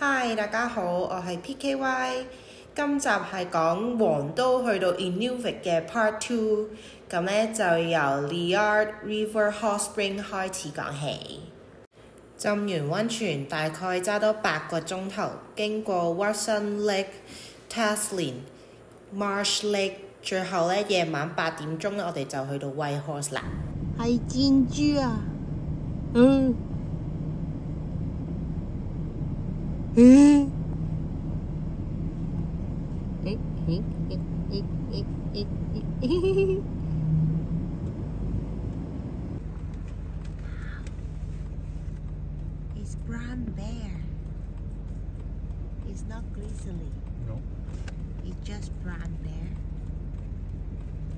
Hi， 大家好，我係 PKY。今集係講黃刀去到 Inuvik 嘅 Part2， 咁呢就由 Liard River Hot Spring 開始講起。浸完溫泉大概揸多8個鐘頭，經過 Watson Lake、Taslin、Marsh Lake， 最後呢夜晚8點鐘我哋就去到 Whitehorse 啦。係箭豬啊！It's brown bear. It's not grizzly. No. It's just brown bear.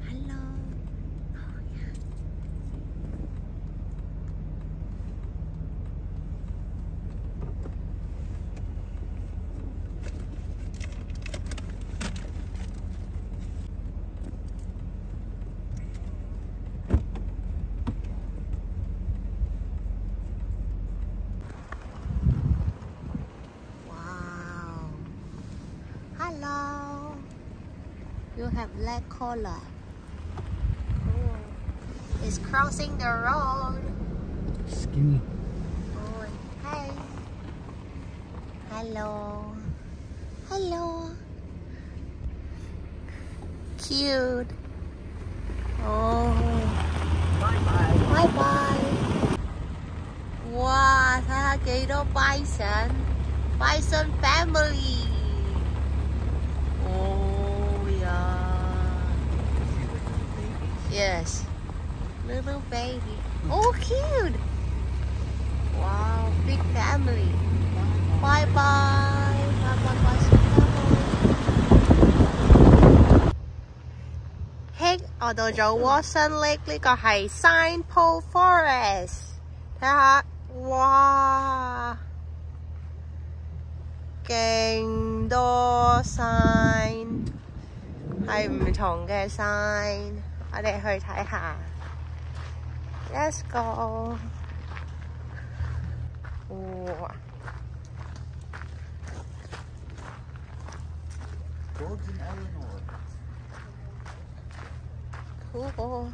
Hello. Oh yeah. Hello. You have leg collar. Cool. It's crossing the road. Skinny. Oh, hi. Hello. Hello. Cute. Oh. Bye-bye. Bye-bye. Wow, 睇下幾多 bison family. Oh yeah. Yes. Little baby. Oh cute. Wow, big family. Bye bye. Bye bye bison family. Hey， 我到咗 Watson Lake， 呢個係 Signpole Forest。睇下，哇！勁多 sign， 係唔同嘅 sign， 我哋去睇下。Let's go！ 哇！ Golden Eleanor. Cool.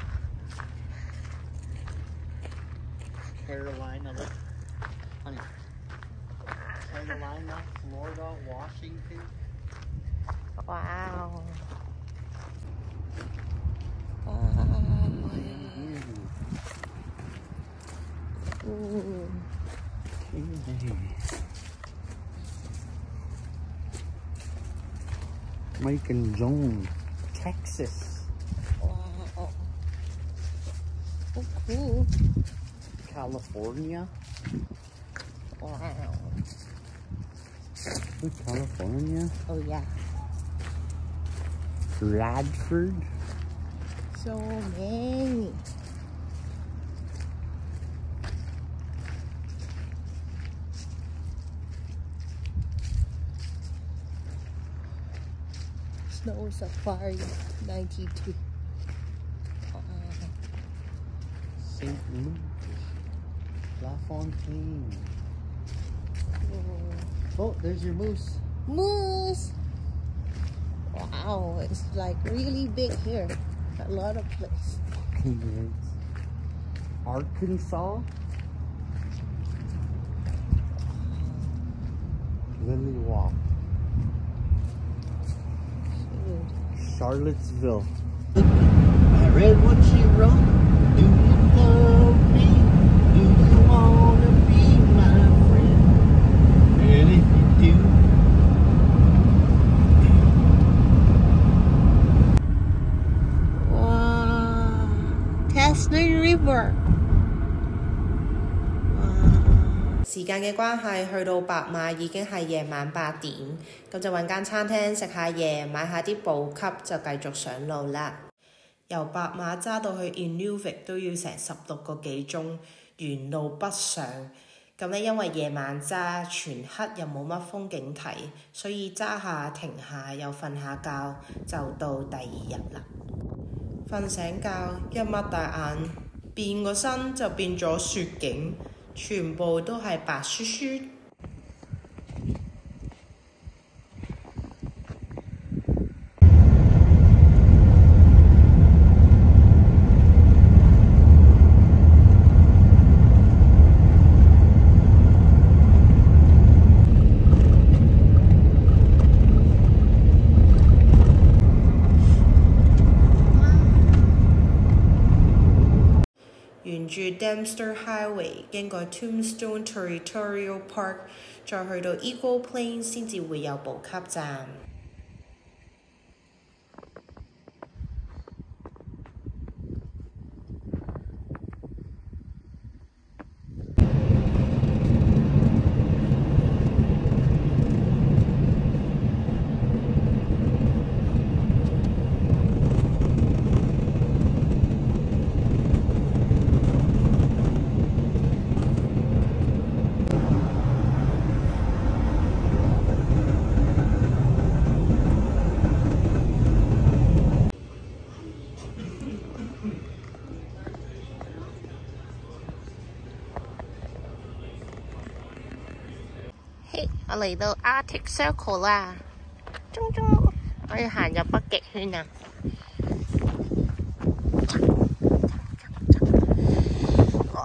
Carolina, look. Honey. Carolina, Florida, Washington. Wow. Mike and Joan, Texas. Wow. Oh, cool. California. Wow. Look, California. Oh, yeah. Radford. So many. Snow Safari 92. St. Luke. LaFontaine. Oh, there's your moose. Moose! Wow, it's like really big here. A lot of place. Arkansas. Lily Walk. Charlottesville. I read what she wrote. Do you love me? Do you wanna be my friend? And if you do, Wow. Taslin River. 時間嘅關係，去到白馬已經係夜晚8點，咁就揾間餐廳食下嘢，買下啲補給，就繼續上路啦。由白馬揸到去 Inuvik 都要成16個幾鐘，沿路北上。咁呢，因為夜晚揸，全黑又冇乜風景睇，所以揸下停下又瞓下覺，就到第2日啦。瞓醒覺，一擘大眼，變個身就變咗雪景。全部都係白雪雪。住 Dempster Highway 經過 Tombstone Territorial Park， 再去到 Eagle Plains 先至會有補給站。我嚟到 Arctic Circle 啦，我要行入北極圈啊！哦，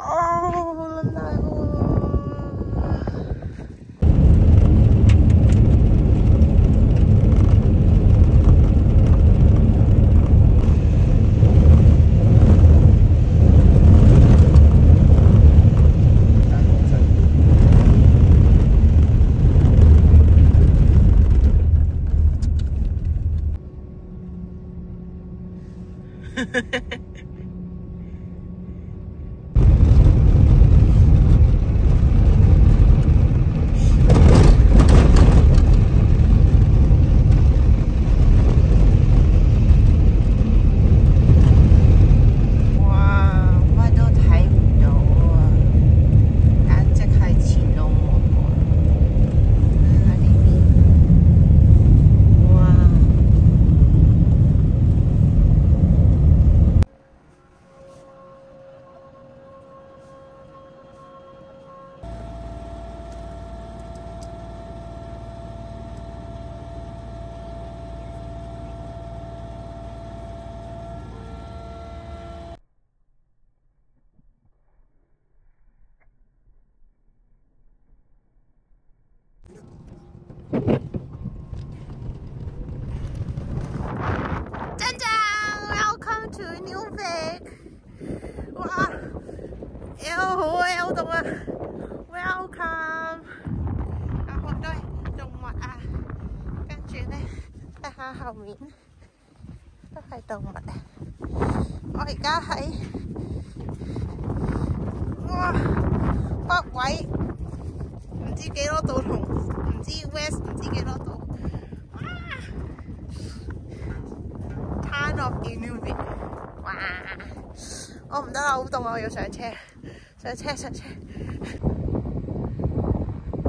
好大喎！Welcome to Inuvik！ 哇，好凍啊 ！Welcome！ 好多動物啊，跟住咧睇下後面都係動物啊！我而家喺北緯唔知幾多度同唔知 West 唔知幾多度。Town of Inuvik， 哇！我唔得啦，好凍啊！我要上車。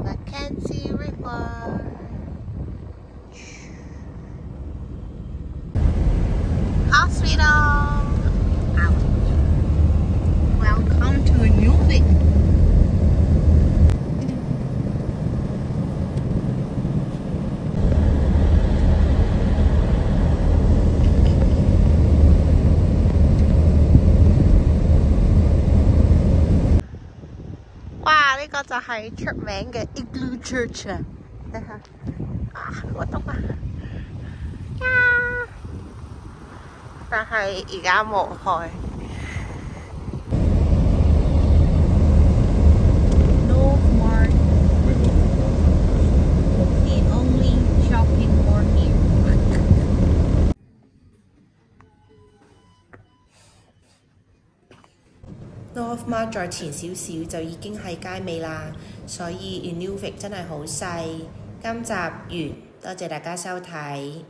Mackenzie River， Hospital， Welcome to Inuvik。呢個就係出名嘅 Igloo Church 啊！睇下，好凍啊！但係而家冇開。Northmart 再前少少就已經係街尾啦，所以 Inuvik 真係好細。今集完，多謝大家收睇。